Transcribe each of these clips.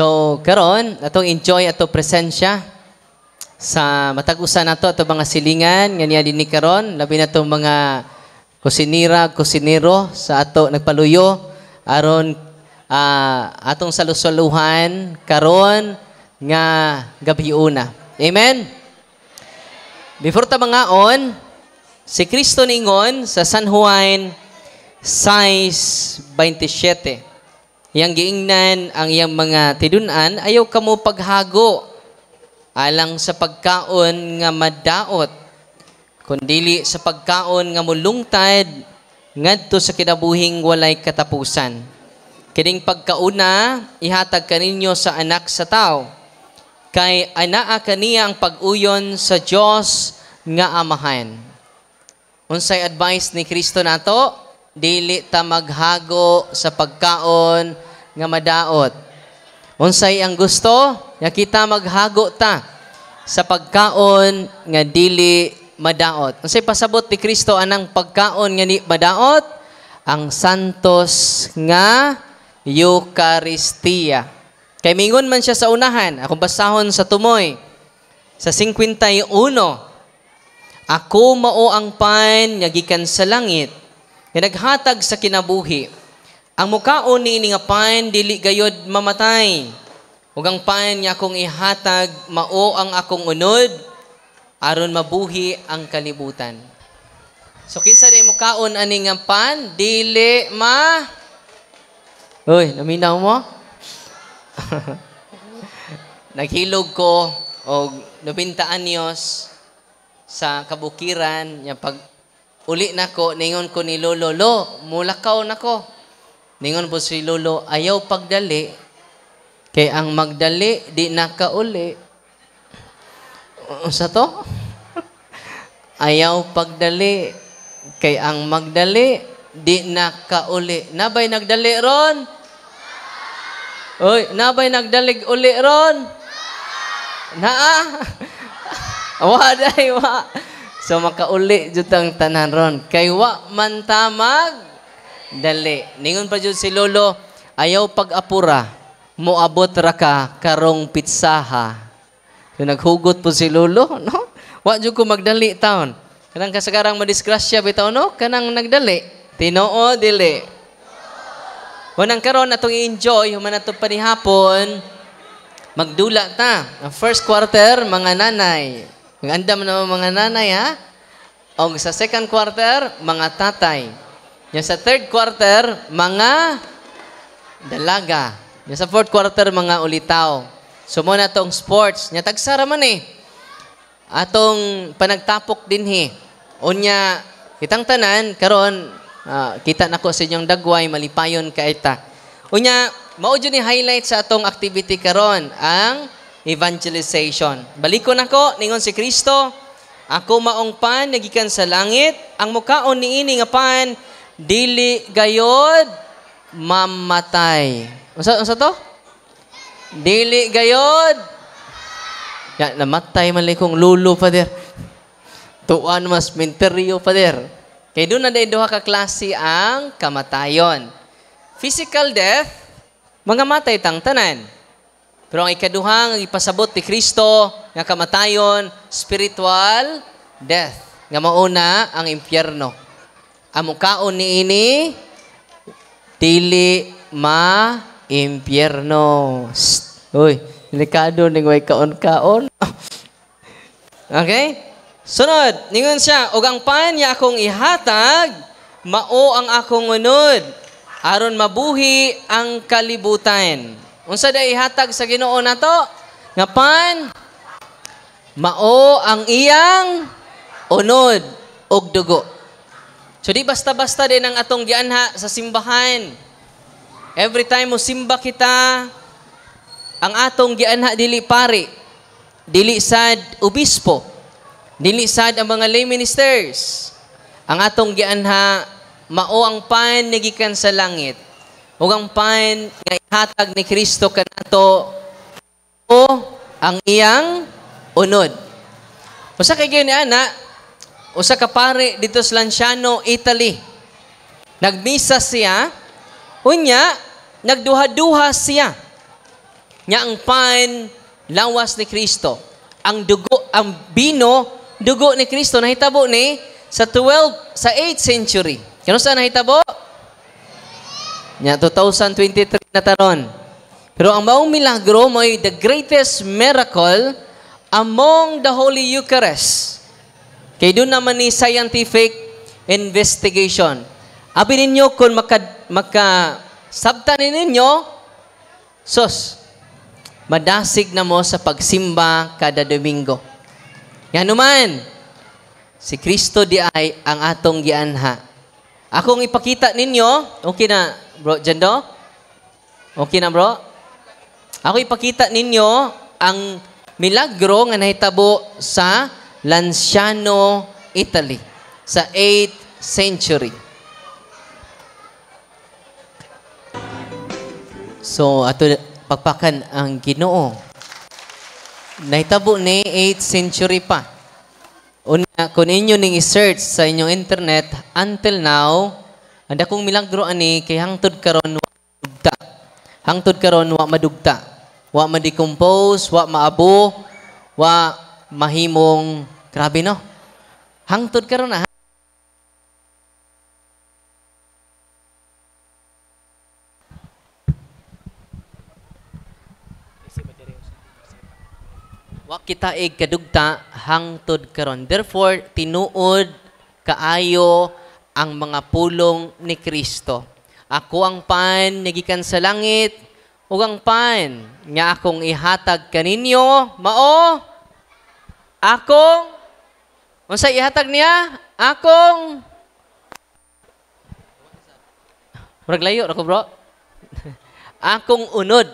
So, karon atong enjoy ato presensya sa matag-usa nato ato mga silingan nga niya dinhi karon, labi na to mga kusinero sa ato nagpaluyo aron atong salusaluhan karon nga gabi una. Amen. Before ta mangaon, si Kristo ningon sa San Juan 6:27. Yang giingnan ang iyang mga tidunan, ayaw kamo paghago alang sa pagkaon nga madaot, kundili sa pagkaon nga mulungtad ngadto sa kinabuhing walay katapusan. Kining pagkauna ihatag kaninyo sa anak sa tao, kay anaa kaniya ang pag-uyon sa Dios nga Amahan. Unsay advice ni Kristo nato? Dili ta maghago sa pagkaon nga madaot. Unsay ang gusto? Nga kita maghago ta sa pagkaon nga dili madaot. Unsay pasabot ni Kristo anang pagkaon nga di madaot? Ang santos nga Eucharistia. Kay mingon man siya sa unahan, akong basahon sa tumoy sa 51. Ako mao ang pan nga gikan sa langit, nga naghatag sa kinabuhi. Ang mukaon niini nga pan dili gayod mamatay. Ug ang pan nga akong ihatag mao ang akong unod aron mabuhi ang kalibutan. So kinsa day mukaon ani nga pan dili Uy, naminaw mo? Naghilog ko og 90 anyos sa kabukiran nya pag uli nako, ningon ko ni Lolo, mulakaw nako. Ningon po si Lolo, ayaw pagdali. Kay ang magdali, di nakauli. Sa to? Ayaw pagdali. Kay ang magdali, di nakauli. Nabay nagdali ron? Uy, nabay nagdalig uli ron? Naa? Waday, wa. So makauli jud ang tanan ron. Kay wa man tamag dali. Ningon pa jud si Lolo, ayaw pag-apura, moabot ra ka karong pitsaha. So naghugot po si Lolo, no? Wa jud ko magdali taon. Kanang kasagarang madisgrasya bitaw no, kanang nagdali. Tinoo dili. Wanang karon atong i-enjoy human ato panihapon. Magdula ta. Ang first quarter mga nanay. Magandam na mga nanay, ha? O sa second quarter, mga tatay. Yung sa third quarter, mga dalaga. Yung sa fourth quarter, mga ulitaw. So, muna itong sports. Nya tagsara man eh. Atong panagtapok din he. Unya, kitang tanan, karon kita na ko sa inyong dagway, malipayon ka ita. Unya, maujo ni highlight sa atong activity karon ang evangelization. Balikon ako, ningon si Kristo, ako maong pan, nagikan sa langit, ang mukaon niini nga pan, dili gayod, mamatay. Unsa to? Dili gayod, ya, namatay man kong lulo, Father. Tuan mas menteryo, Father. Kaya doon na duha ka klase ang kamatayon. Physical death, mga matay tang tanan. Pero ang ikaduhang ipasabot ni Kristo nga kamatayon, spiritual death. Nga mauna ang impyerno. Ang mukaon niini dili ma-impyerno. Uy, delikado ning way kaon-kaon. Okay? Sunod, ningon siya, og ang pan niya akong ihatag, mao ang akong unod, aron mabuhi ang kalibutan. Unsa day ihatag sa Ginoo nato? Nga pan mao ang iyang unod og dugo. So di basta-basta din ang atong gianha sa simbahan. Every time mo simba kita, ang atong gianha dili pari, dili sad obispo, dili sad ang mga lay ministers. Ang atong gianha mao ang pan nagikan sa langit. Ug ang pan nga ihatag ni Kristo kanato o ang iyang unod. Usa kay gyud ni ana, usa ka pare dito sa Lanciano, Italy. Nagmisa siya, unya nagduha-duha siya. Nga ang pan, lawas ni Kristo. Ang dugo, ang bino, dugo ni Kristo. Nahitabo ni sa 8th century. Kano saan nahitabo? Nya 2023 na taron. Pero ang maong milagro may the greatest miracle among the Holy Eucharist. Kaya doon naman ni scientific investigation. Abi ninyo kung sabtanin ninyo, madasig na mo sa pagsimba kada Domingo. Yan naman, si Kristo di ay ang atong gianha. Akong ipakita ninyo, okay na, bro, Jando? Okay na, bro? Ako ipakita ninyo ang milagro nga nahitabo sa Lanciano, Italy, sa 8th century. So, ato pagpakan ang Ginoo. Nahitabo ni 8th century pa. Una, kung inyo ning i-search sa inyong internet, until now, ang dakong milagro ani kay hangtod karon wa madugta. Hangtod karon wa madugta. Wa ma-decompose, wa maabo, wa mahimong grabe no. Hangtod karon na. Wa kita kadugta hangtod karon. Therefore, tinuod kaayo ang mga pulong ni Kristo. Ako ang pan nagikan sa langit, ug ang pan nga akong ihatag kaninyo, mao akong unsa ihatag niya? Akong murag layo ra ko, bro. Akong unod.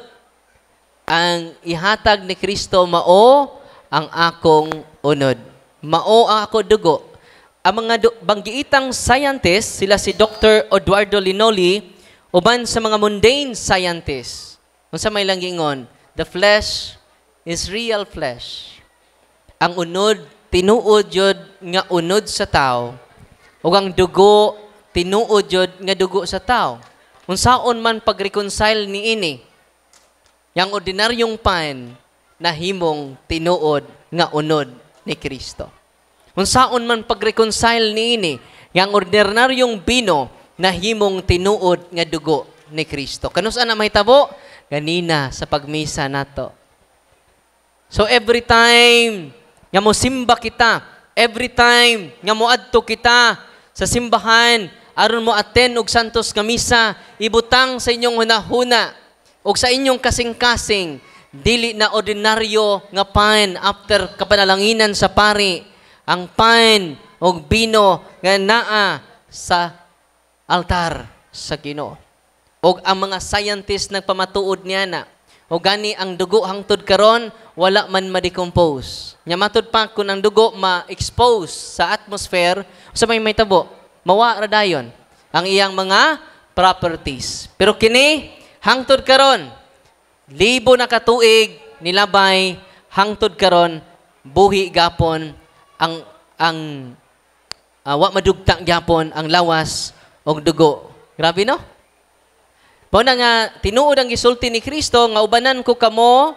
Ang ihatag ni Kristo mao ang akong unod. Mao ang ako dugo. Ang mga banggiitang scientists, sila si Dr. Eduardo Linoli, uban sa mga mundane scientists. Unsa may lang gingon, the flesh is real flesh. Ang unod, tinuod yun nga unod sa tao. O ang dugo, tinuod yun nga dugo sa tao. Unsaon man pag-reconcile ni ini, yang ordinaryong pan na himong tinuod nga unod ni Kristo. Unsaon man pag-reconcile ni ini, yang ordinaryong bino na himong tinuod nga dugo ni Kristo. Kanus ana mahitabo? Ganina sa pagmisa nato. So every time nga mo simba kita, every time nga mo adto kita sa simbahan, aron mo attend og santos nga misa, ibutang sa inyong hunahuna og sa inyong kasing-kasing, dili na ordinaryo nga pan after kapanalanginan sa pari, ang pan og bino nga naa sa altar sa Ginoo. Og ang mga scientists nagpamatuod niya na, o gani ang dugo hangtod karon wala man ma-decompose. Nya matud pa kung ang dugo ma-expose sa atmosphere, sa may tabo, mawa ra dayon ang iyang mga properties. Pero kini hangtod karon, libo na katuig nilabay, hangtod karon buhi gapon ang wa madugta gyapon ang lawas og dugo. Grabe no? Mao na nga tinuod ang gisulti ni Kristo nga ubanan ko kamo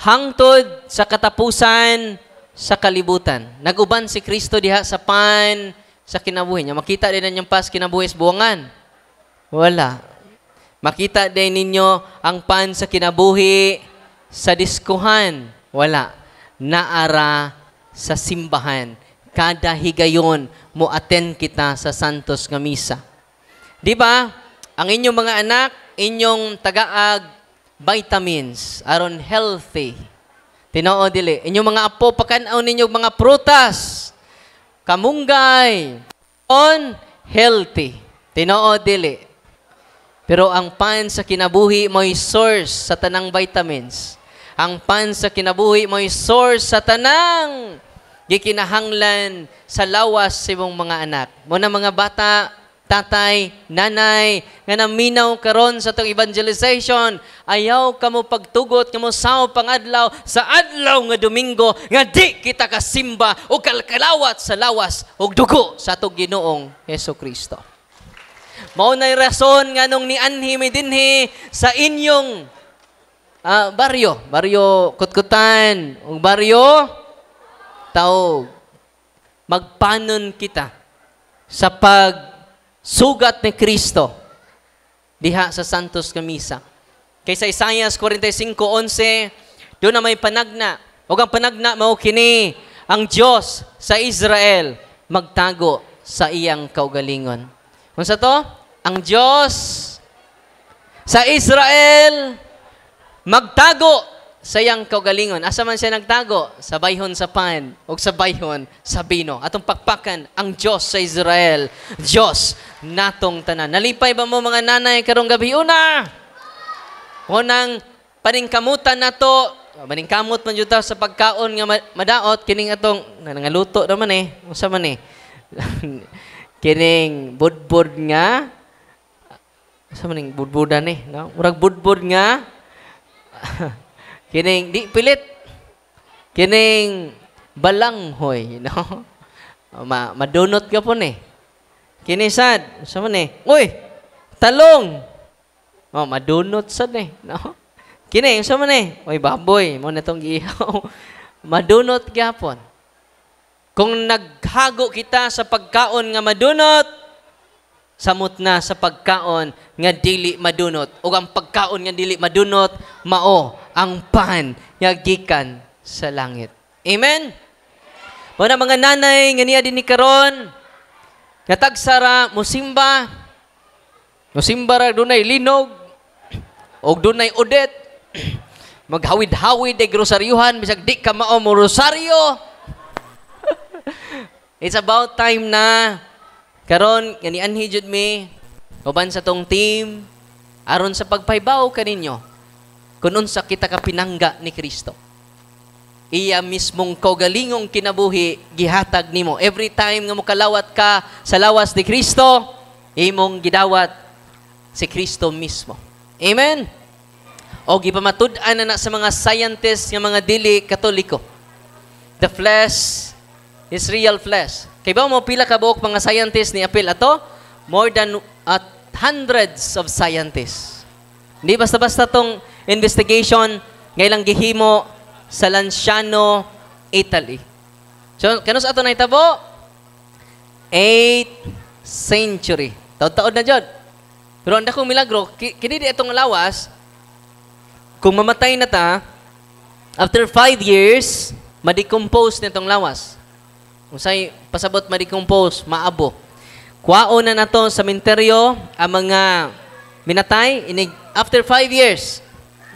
hangtod sa katapusan sa kalibutan. Naguban si Kristo diha sa pan sa kinabuhi niya. Makita din nanyang pas kinabuhi sa buwangan? Wala. Makita din ninyo ang pan sa kinabuhi sa diskuhan? Wala. Naara sa simbahan. Kada higayon mo attend kita sa santos nga misa. Di ba? Ang inyong mga anak, inyong tagaag vitamins aron healthy. Tinoo dili. Inyong mga apo pakanaw ninyo mga prutas, kamunggay, on healthy. Tinoo dili. Pero ang pan sa kinabuhi mo'y source sa tanang vitamins. Ang pan sa kinabuhi mo'y source sa tanang gikinahanglan sa lawas sa imong mga anak. Muna mga bata, tatay, nanay, nga naminaw karon sa itong evangelization, ayaw kamo pagtugot, kamo sao pangadlaw, sa adlaw nga Domingo, nga di kita kasimba o kalkalawat sa lawas o dugo sa itong Ginoong Heso Kristo. Mao na'y rason nga nung ni Anhi may dinhi sa inyong baryo Kutkutan, ug baryo Taog. Magpanon kita sa pagsugat ni Kristo diha sa Santos nga Misa. Kaysa Isaiah 45:11, doon na may panagna. O ang panagna mao kini, ang Diyos sa Israel magtago sa iyang kaugalingon. Unsa to? Ang Diyos sa Israel magtago sa iyang kaugalingon. Asa man siya nagtago? Sa bayhon sa pan o sa bayhon sa bino. Atong pakpakan ang Diyos sa Israel. Diyos natong tanan. Nalipay ba mo mga nanay karong gabi? Unang paningkamutan nato, maningkamot man jud ta sa pagkaon nga madaot kining atong nangaluto naman Unsa man kining budbud nga asa man ning budbudan no? Murag budbud nga kining di pilit. Kining balanghoy, no? Madunot ka po Kini sad, sa man Uy, talong. Madunot sad no? Kini, sa man Uy, baboy, mo na tong giihaw. Madunot gyapon. Kung naghago kita sa pagkaon nga madunot, samot na sa pagkaon nga dili madunot. O ang pagkaon nga dili madunot, mao ang pan nga gikan sa langit. Amen? Mga mga nanay nga niya din ni karon, nga tagsara musimba ra dunay linog, o dunay udet, maghawid-hawid ay grosaryuhan, bisag di ka mao mo rosaryo. It's about time na karon nga nianhi jud mi uban sa tong team aron sa pagpaybaw kaninyo kun unsa kita ka pinangga ni Kristo. Iya mismong kaugalingong kinabuhi gihatag nimo. Every time nga mokalawat ka sa lawas ni Kristo, imong gidawat si Kristo mismo. Amen. O gipamatud-an na sa mga scientists nga mga dili Katoliko. The flesh is real flesh. Kay ba mo pila ka buok mga scientists ni apil ato? More than hundreds of scientists. Hindi basta-basta tong investigation ngailang gihimo sa Lanciano, Italy. So, kanus ato na itabo? 8th century. Taod-taod na dyan. Pero ang dakong milagro, kini di itong lawas, kung mamatay na ta, after 5 years, ma-decompose nitong lawas. Kung sa'y pasabot ma-decompose, maabo. Kuwao na nato sa sementeryo ang mga minatay, after 5 years,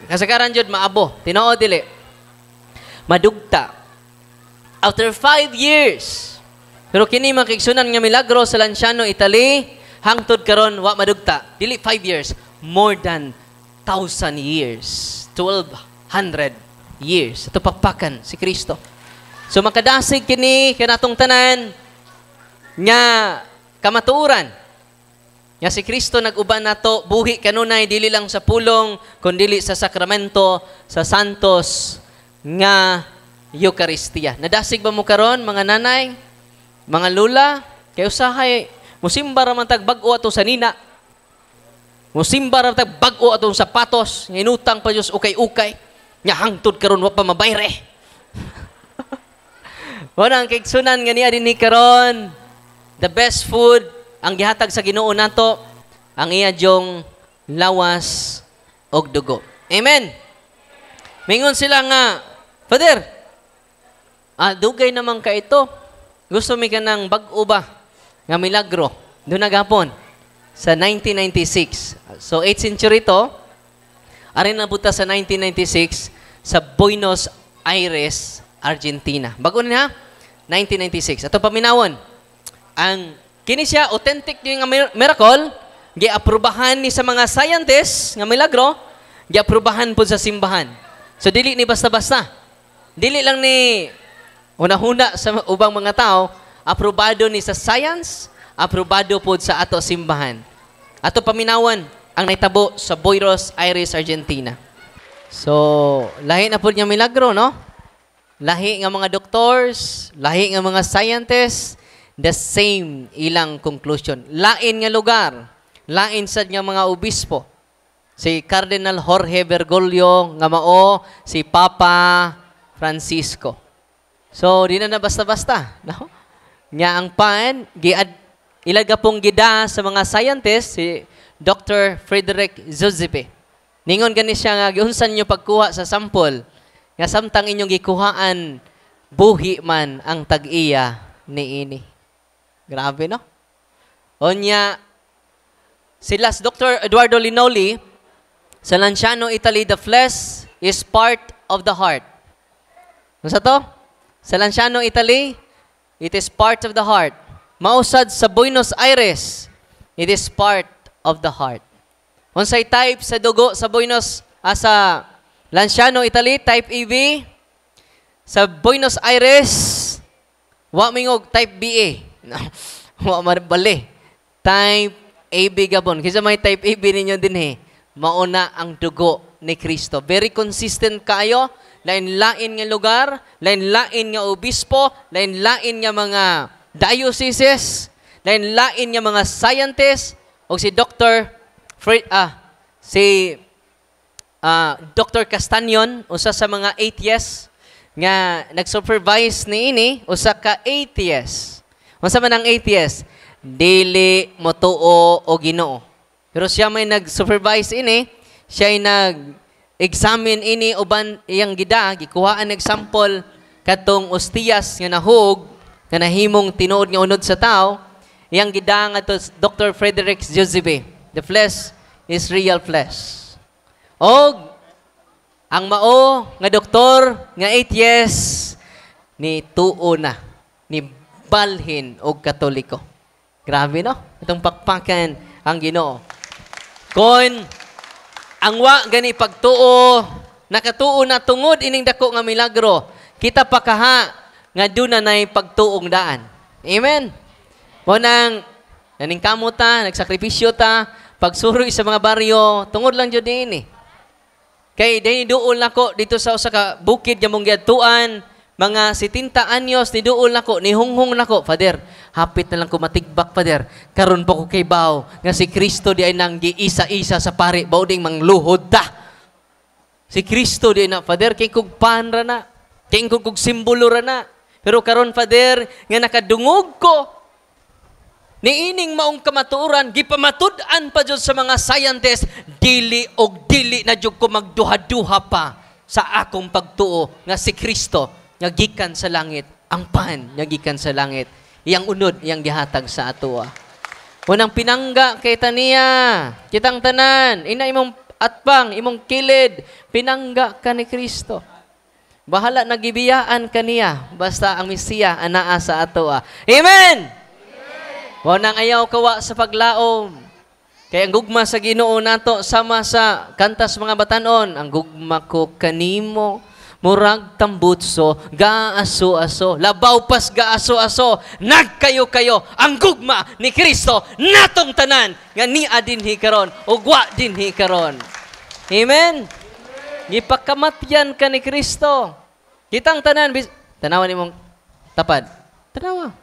kasagaran dyan, maabo. Tinoo dili. Madugta. After 5 years, pero kini makigsunan nga milagro sa Lanciano, Italy, hangtod karon wa madugta. Dili 5 years, more than 1,000 years. 1,200 years. Ito pakpakan si Kristo. So makadasig kini kanatong tanan nga kamatuoran. Nga si Kristo nag-uban nato buhi kanunay dili lang sa pulong kundi sa sakramento sa santos nga Eucharistia. Nadasig ba mo karon mga nanay, mga lula, kay usahay musimba ra man tag bag-o ato sa nina. Musimba ra tag bag-o atong sapatos, nga inutang pa Dios ukay-ukay. Nya hangtod karon wa pa mabayre. Wala ang kigsunan nga niya dinhi karon. The best food ang gihatag sa Ginoo nato ang iya jong lawas og dugo. Amen. Mingon sila nga, Father, dugay naman ka ito. Gusto mi ka ng bag-o ba nga milagro? Doon nagapon sa 1996. So 8th century to. Arin na buta sa 1996 sa Buenos Aires, Argentina. Bago na 1996. Ato paminawon. Ang kini siya authentic yung miracle, giaprubahan ni sa mga scientists nga milagro, giaprubahan po sa simbahan. So dili ni basta-basta. Dili lang ni una-huna sa ubang mga tao, aprobado ni sa science, aprobado po sa ato simbahan. Ato paminawan ang naitabo sa Buenos Aires, Argentina. So, lahi na po niya milagro, no? Lahi nga mga doctors, lahi nga mga scientists, the same ilang conclusion. Lain nga lugar, lain sad nga mga obispo. Si Cardinal Jorge Bergoglio nga mao si Papa Francisco. So di na basta-basta, no? Nya ang pan ilaga pong gida sa mga scientist si Dr. Frederick Zuzzipe. Ningon gani siya nga giunsan niyo pagkuha sa sample nga samtang inyong gikuhaan buhi man ang tag-iya niini. Grabe, no? Onya sila Dr. Eduardo Linoli sa Lanciano, Italy, the flesh is part of the heart. Ano sa to? Sa Lanciano, Italy, it is part of the heart. Mausad sa Buenos Aires, it is part of the heart. Unsay type sa dugo sa sa Lanciano, Italy, type AB. Sa Buenos Aires, wa mingog type BA. Wa marbali. Type AB gabon. Kisa may type AB ninyo din mauna ang dugo ni Kristo. Very consistent kayo. Lain-lain nga lugar, lain-lain nga obispo, lain-lain nga mga dioceses, lain-lain nga mga scientists, o si Dr. Dr. Castanyon, usa sa mga atheists, nga nag-supervise ni usa ka atheist. Unsa man ang atheist? Dili motuo o Ginoo. Pero siya may nag-supervise siya ay nag-examine uban iyang gida, gikuhaan example katong ostiyas nga nahug, nga nahimong tinuod nga unod sa tao, iyang gida nga to Dr. Frederick Zuzzibe. The flesh is real flesh. Og ang mao nga doktor nga atheist ni tuo na, ni balhin og Katoliko. Grabe, no? Itong pakpakan ang Ginoo. Kon ang wa gani pagtuo, nakatuo na tungod ining dako nga milagro, kita pa kaha nga dunay pagtuong daan. Amen. Mo nang naning kamuta, nagsakripisyo ta, pagsuroy sa mga baryo, tungod lang jud ini. Kay dini duol nako dito sa usa ka bukid nga mong giadtuan, mga 70 anyos ni duol nako, ni hunghong nako, Father, hapit na lang ko matigbak, Father. Karon pa ko kay baw nga si Kristo di ay nang giisa-isa sa pari, baw ding mangluhod ta. Si Kristo di na, Father, kay kog panra na, kay kog simbolo ra na. Pero karon, Father, nga nakadungog ko, niining maong kamatuoran, gipamatud-an pa dyan sa mga scientists, dili na dyan ko magduha-duha pa sa akong pagtuo nga si Kristo nga gikan sa langit, ang pan nga gikan sa langit, iyang unod, iyang gihatag sa atoa. Unang pinangga kay taniya, kitang tanan, ina imong atbang, imong kilid, pinangga ka ni Kristo. Bahala nagibiyaan kaniya, basta ang Mesiya anaa sa atoa. Amen! Unang ayaw kawa sa paglaom. Kaya ang gugma sa Ginoo nato sama sa kantas mga batanon, ang gugma ko kanimo murag tambutso, gaaso-aso, labaw pas gaaso-aso, nagkayo-kayo, ang gugma ni Kristo, natong tanan, nga niya dinhi karon, ugwa dinhi karon. Amen? Gipakamatyan ka ni Kristo. Kitang tanan, tanawan imong tapad. Tanawa.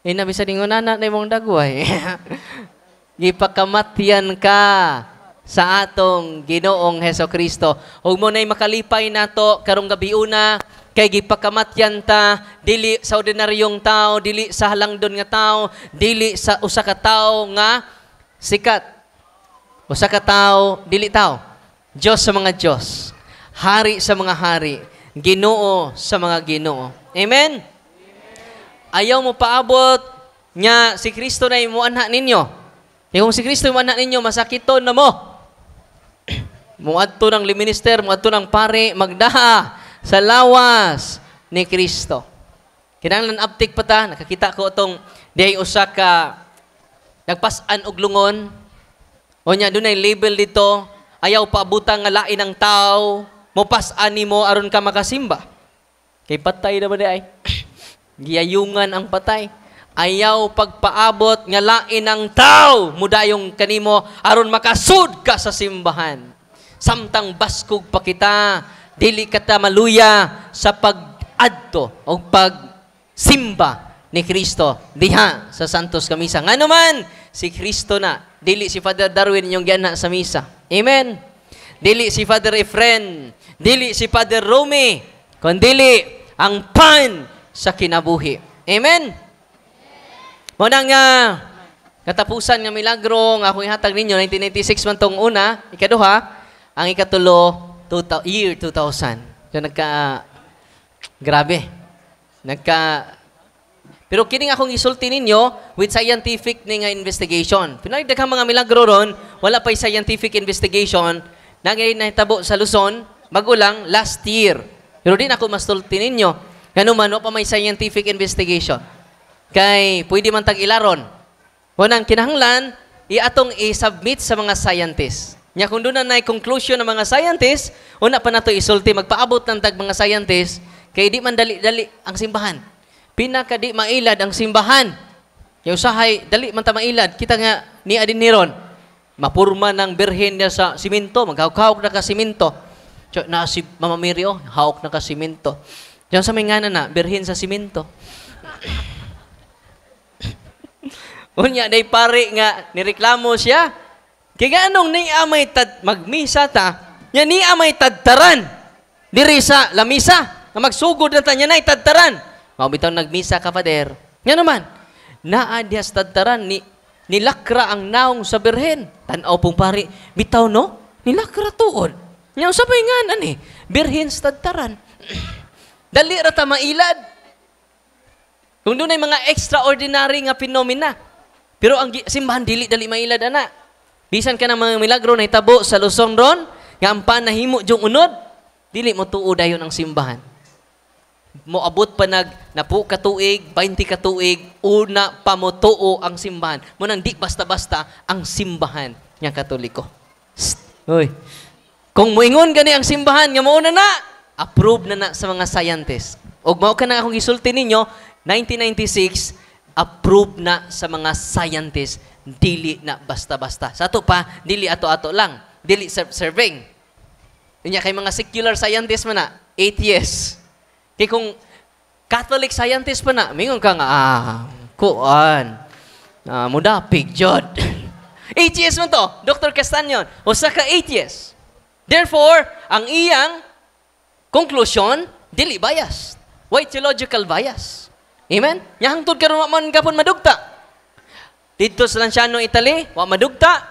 Inabisa ningon na imong dagway. Gipakamatyan ka sa atong Ginoong Hesukristo. Ug mo nay makalipay nato karong gabiuna kay gipakamatyan ta dili sa ordinaryong tao, dili sa halangdon nga tao, dili sa usa ka tao nga sikat. Usa ka tao, dili tao. Diyos sa mga Diyos, hari sa mga hari, Ginoo sa mga Ginoo. Amen. Ayaw mo paabot nga si Kristo na imuanha ninyo. Kung si Kristo imuanha ninyo, masakiton na mo. Muadto ng liminister, muadto ng pare, magdaha sa lawas ni Kristo. Kinahanglan uptik pa ta, nakakita ko itong dihay usa ka nagpasan og lungon. O nya dunay label dito, ayaw paabutan nga lain ng tao, mopasan nimo aron ka makasimba. Kay patay na ba di ay? Giyayungan ang patay. Ayaw pagpaabot nga lain ng tao, mudayong kanimo aron makasud ka sa simbahan. Samtang baskog pa kita, dili kita maluya sa pag-adto o pag-simba ni Kristo diha sa Santos Kamisa. Nga naman, si Kristo na, dili si Father Darwin yung gana sa misa. Amen. Dili si Father Efren, dili si Father Romy, kundi ang pan sa kinabuhi. Amen. Muna nga, katapusan nga milagro nga akong ihatag ninyo, 1996 man tong una, ikaduha, ang ikatulo, year 2000. So grabe. Pero kining akong isulti ninyo with scientific ni nga investigation. Pinagdaghang mga milagro ron, wala pa'y scientific investigation, nahitabo sa Luzon, magulang, last year. Pero din ako masulti ninyo, ganun pa may scientific investigation. Kay, pwede man tag-ilaron. Unang kinahanglan, atong i-submit sa mga scientists. Nya kung doon na conclusion ng mga scientists, una pa na ito isulti, magpaabot ng tag mga scientists, kay di man dali-dali ang simbahan. Pinaka di mailad ang simbahan. Yung sahay, dali man ta mailad. Kita nga, ni adin niron, mapurma ng birhen niya sa simento, maghawak na ka simento. Na si Mama Mary, hawak na ka simento. Diyan sa may ngana na, birhen sa simento. Unya, day pare nga, nireklamo siya. Kaya anong niamay magmisa ta, niya niamay tadtaran. Diri sa lamisa, na magsugod na ta, niya na itadtaran. Bitaw nagmisa ka, Father. Nga naman, naadiyas tadtaran, nilakra ang naong sa birhen. Tanaw pong pare, bitaw no? Nilakra tuon. Nga sabay nga nani, birhen sa tadtaran. Dali rata mailad. Kung doon ay mga extraordinary nga phenomena. Pero ang simbahan dili mailad, ana. Bisan ka ng mga milagro na itabo sa Luzon ron, nga ang panahimo diyong unod, dili mo tuo dayon ang simbahan. Moabot pa napu katuig, 20 katuig, una pa mo tuo ang simbahan. Munang di basta-basta ang simbahan nga Katoliko. Uy. Kung moingon gani ang simbahan, nga mauna na, approve na sa mga scientists. Og mao ka na akong isulti ninyo, 1996, approve na sa mga scientists, dili na basta-basta. Sa ato pa, dili ato-ato lang. Dili serving. Kaya kay mga secular scientists man na, atheists. Kaya kung Catholic scientists pa na, mingon ka nga, mudapig, jod. Atheist man to, Dr. Castanyon, o saka atheist. Therefore, ang iyang conclusion, dili bias. Why theological bias? Amen? Yang hangtod karon man gapon madugta. Dito sa Lanciano, Italy, wa madugta.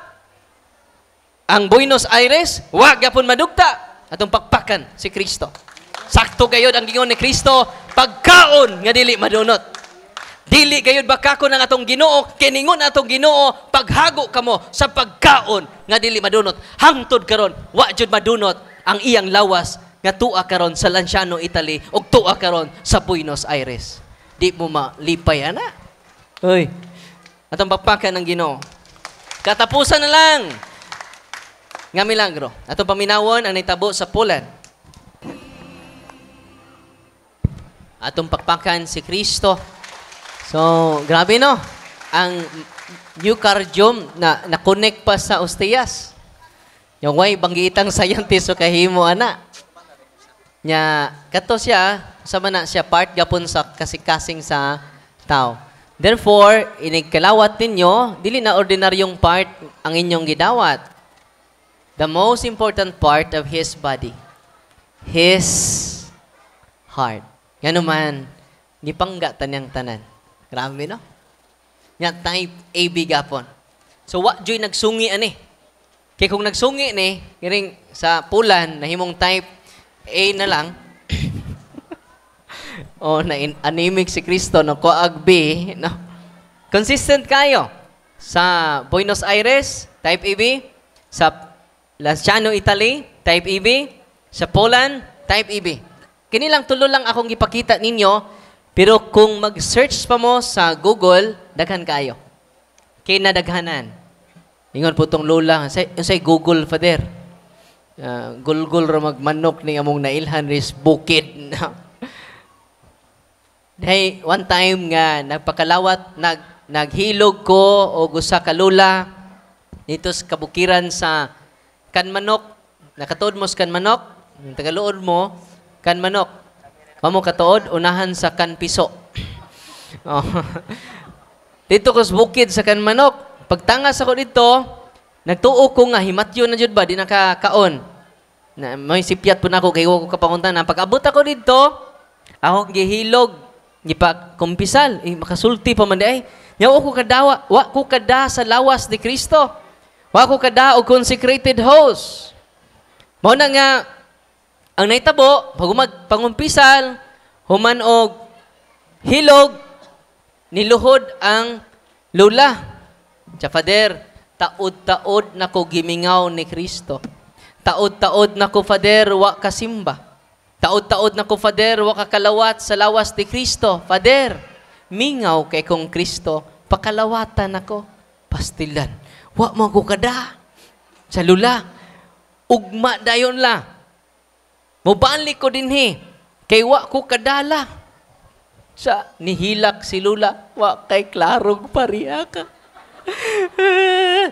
Ang Buenos Aires, wa gapon madugta. Atong pakpakan si Kristo. Sakto gayod ang gingon ni Kristo, pagkaon nga dili madunot. Dili gayod bakako ng atong Ginoo, kiningon atong Ginoo, paghago kamo sa pagkaon nga dili madunot. Hangtod karon, wa jud madunot ang iyang lawas nga tua karon sa Lanciano, Italy, ug tua karon sa Buenos Aires. Di mo malipay, ana. Uy. Atong pagpakan ng Ginoo. Katapusan na lang nga milagro. Atong paminawon ang nitabo sa Poland. Atong pagpakan si Kristo. So, grabe no. Ang eucardium na connect pa sa ostias. Yung way banggitang scientist o kahimo ana. Nya kato siya sama na siya part gapon sa kasing-kasing sa tao. Therefore, inigkalawat ninyo, dili na ordinaryong part ang inyong gidawat. The most important part of His body, His heart. Yan naman, gipangga taniyang tanan. Grabe, no? Nga type AB gapon. So, wa joy nagsungi ani. Kaya kung nagsungi ni, kiring sa pulan, nahimong type A na lang, o na anemic si Kristo no koag B no. Consistent kayo sa Buenos Aires type AB, sa Lanciano, Italy type AB, sa Poland type AB. Kini lang tulo lang akong gipakita ninyo, pero kung mag-search pa mo sa Google, daghan kayo. Kay nadaghanan. Ingon po tong lola, say Google, Father. Gulgul ra magmanok ni among nailhan ris bukid. Hey, one time nga nagpakalawat, naghilog ko o gusa ka lula dito sa kabukiran sa Kanmanok. Nakatuod mo sa Kanmanok, tagaluod mo Kanmanok. Mamo katuod unahan sa Kanpiso. Oh. Dito ko sa bukid sa Kanmanok. Pagtangas ako dito, Nagtuo ko nga, himatyo na jud ba, di nakakaon. Na, may sipyat po na ako, kaya ko kapanguntan na. Pag-abot ako dito, ako gihilog, kumpisal, makasulti pa man di ay. Yaw ko kadawa, wa ko kada sa lawas ni Kristo. Wa ko kada og consecrated host. Mao na nga, ang naitabo, pag pangumpisal, human og hilog, niluhod ang lula. Fader, taod-taod na ko gimingaw ni Kristo. Taod-taod na ko, Fader, wa kasimba. Taod-taod na ko, Fader, wa kakalawat sa lawas ni Kristo. Fader, mingaw kay kong Kristo, pakalawatan ako. Pastilan, wa mo ko kada. Sa lula, ugma dayon la. Mubalik ko din kay wa ko kadala. Sa nihilak si lula, wa kay klarong pariya ka.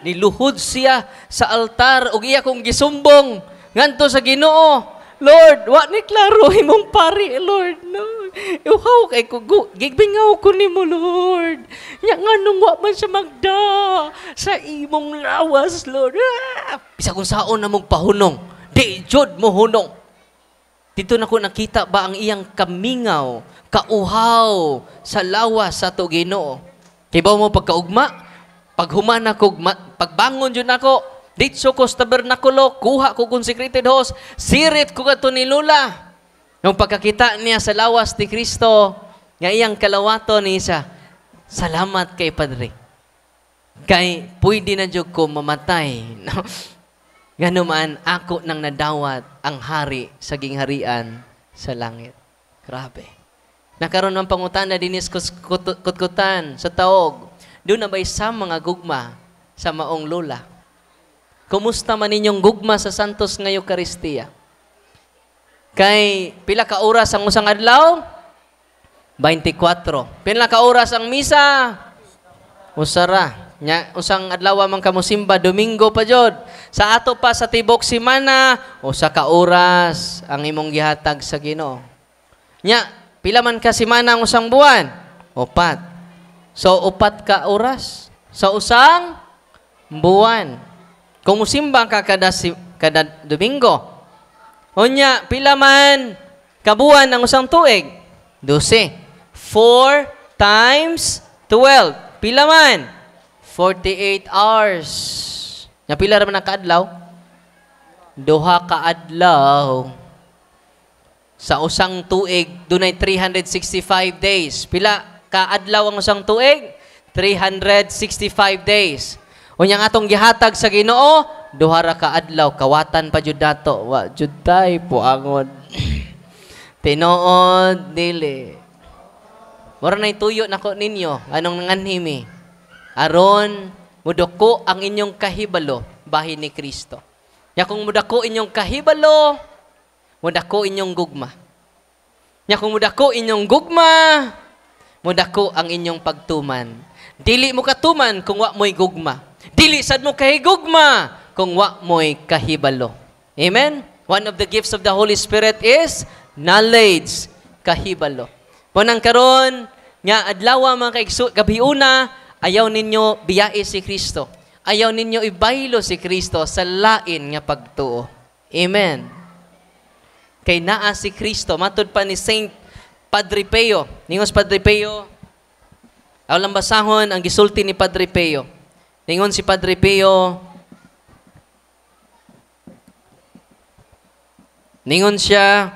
Niluhod siya sa altar ug iya kong gisumbong nganto sa Ginoo. Lord, wa ni klaro imong pari, Lord. No. Uhaw kay ko gigbingaw ko nimo, Lord. Nya nganong wa man siya magda sa imong lawas, Lord. Bisa kung saon na mong pahunong, di jud mo hunong. Dito na ko nakita ba ang iyang kamingaw, kauhaw sa lawas sa to Ginoo. Kay ba mo pagkaugma? Paghuman ako, pagbangon dyan ako, ditso ko sa tabernakulo, kuha ko consecrated host, sirit ko ka ni Lula. Nung pagkakita niya sa lawas ni Kristo, nga iyang kalawato niya, salamat kay Padre. Kay pwede na dyan ko mamatay. No? Ganuman, ako nang nadawat ang hari sa gingharian sa langit. Grabe. Nakaroon ng pangutana dinis kutkutan sa taog. Doon na ba sa mga gugma sa maong lula? Kumusta man ninyong gugma sa Santos nga Eucharistia? Kay pila ka oras ang usang adlaw? 24. Pila ka oras ang misa? Usara. Nya usang adlaw man kamo simba Domingo pa jud. Sa ato pa sa tibok semana, usa ka oras ang imong gihatag sa Ginoo. Nya pila man ka semana ang usang buwan? 4. So, 4 ka oras sa usang buwan. Kung musimba ka kada Domingo, unya, pila man kabuwan ang usang tuig? 12. 4 times 12. Pila man? 48 hours. Nya pila ra man ang kaadlaw? 2 ka adlaw. Sa usang tuig, dunay 365 days. Pila kaadlaw ang usang tuig? 365 days. Unyang atong gihatag sa Ginoo, 2 ra ka adlaw, kawatan pa jud dato. Wa jud tay puangon. Tinuod dili. Mura nay tuyo nako ninyo, anong nanganhimi? Aron mudako ang inyong kahibalo bahin ni Kristo. Nya kung mudako inyong kahibalo, mudako inyong gugma. Nya kung mudako inyong gugma, mudako ang inyong pagtuman. Dili mo katuman kung wa mo'y gugma. Dili sad mo kahigugma kung wa mo'y kahibalo. Amen? One of the gifts of the Holy Spirit is knowledge, kahibalo. Punang karon nga adlaw mga gabiuna, ayaw ninyo biyae si Kristo. Ayaw ninyo ibaylo si Kristo sa lain nga pagtuo. Amen? Kay naa si Kristo, matud pa ni Saint Padre Pio. Ningos Padre Pio, awlang basahon ang gisulti ni Padre Pio. Ningon si Padre Pio, ningon siya,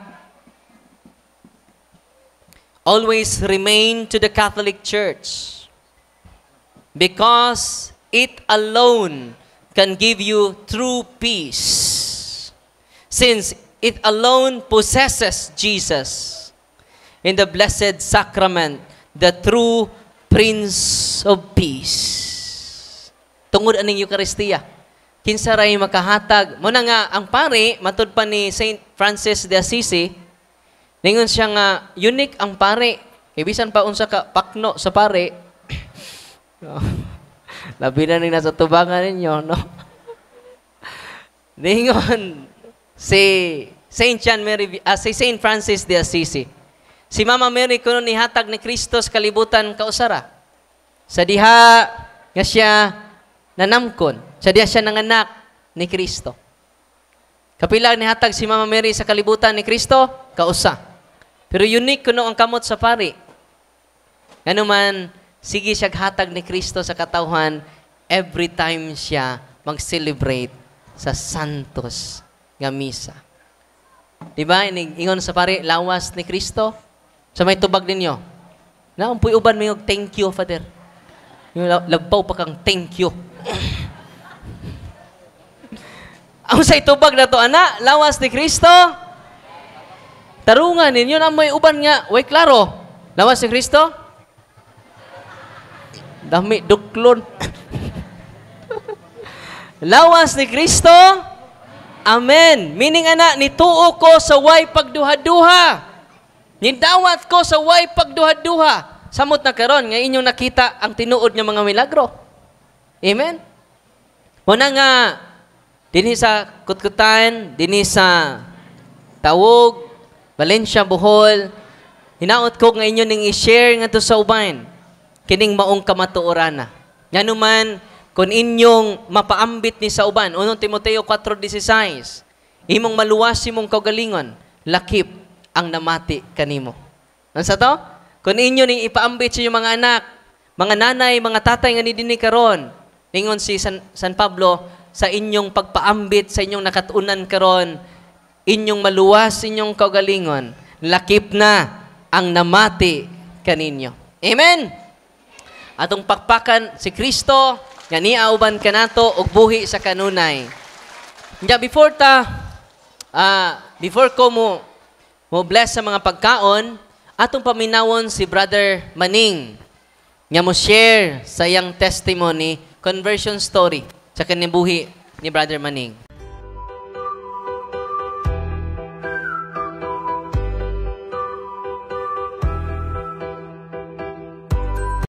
always remain to the Catholic Church because it alone can give you true peace, since it alone possesses Jesus in the blessed sacrament, the true Prince of Peace. Tungod aning Eucharistia, kinsa ray makahatag. Muna nga, ang pare, matud pa ni Saint Francis de Assisi, ningon siya nga, unique ang pare. Ibisan pa unsa ka pakno sa pare. Labi na nasa tubangan ninyo, no? Ningon, si Saint Francis de Assisi, si Mama Mary kuno nihatag ni Kristo sa kalibutan kausara. Sa diha nga siya nanamkon. Sa diya siya nanganak ni Kristo. Kapila ni hatag si Mama Mary sa kalibutan ni Kristo? Kausa. Pero unique kuno ang kamot sa pari. Ano man, sige siya hatag ni Kristo sa katawhan every time siya mag-celebrate sa Santos nga misa. Diba? Ingon sa pari, lawas ni Kristo. Sa may tubag ninyo. Naampuy uban may thank you, Father. Yung lagpaw pa kang thank you. Ang sa itubag na to, ana, lawas ni Kristo. Tarungan ninyo na may uban nga. Way, klaro. Lawas ni Kristo? Dami, duklon. Lawas ni Kristo? Amen. Meaning, ana, nituo ko sa way pagduha-duha. Nidawat ko sa way pagduha-duha. Samot na karon nga inyong nakita ang tinuod nga mga milagro. Amen? Muna nga, dinhi sa Kutkutan, dinhi sa Tawog, Valencia, Bohol, hinaot ko nga inyo ning i-share nga to sa uban, kining maong kamatuorana. Nga naman, kung inyong mapaambit ni sa uban, 1 Timoteo 4:16, imong maluwas imong kaugalingon, lakip ang namati kanimo. Ano sa to? Kung inyo ning ipaambit sa inyong mga anak, mga nanay, mga tatay nga ni dinhi karon, ningon si San Pablo, sa inyong pagpaambit, sa inyong nakatunan karon, inyong maluwas inyong kaugalingon, lakip na ang namati kaninyo. Amen? Atong pakpakan si Kristo, nga niauban ka nato, og buhi sa kanunay. Nga before ko mo bless sa mga pagkaon, atong paminawon si Brother Maning, nga mo share sa iyang testimony, conversion story, sa kanibuhi ni Brother Maning.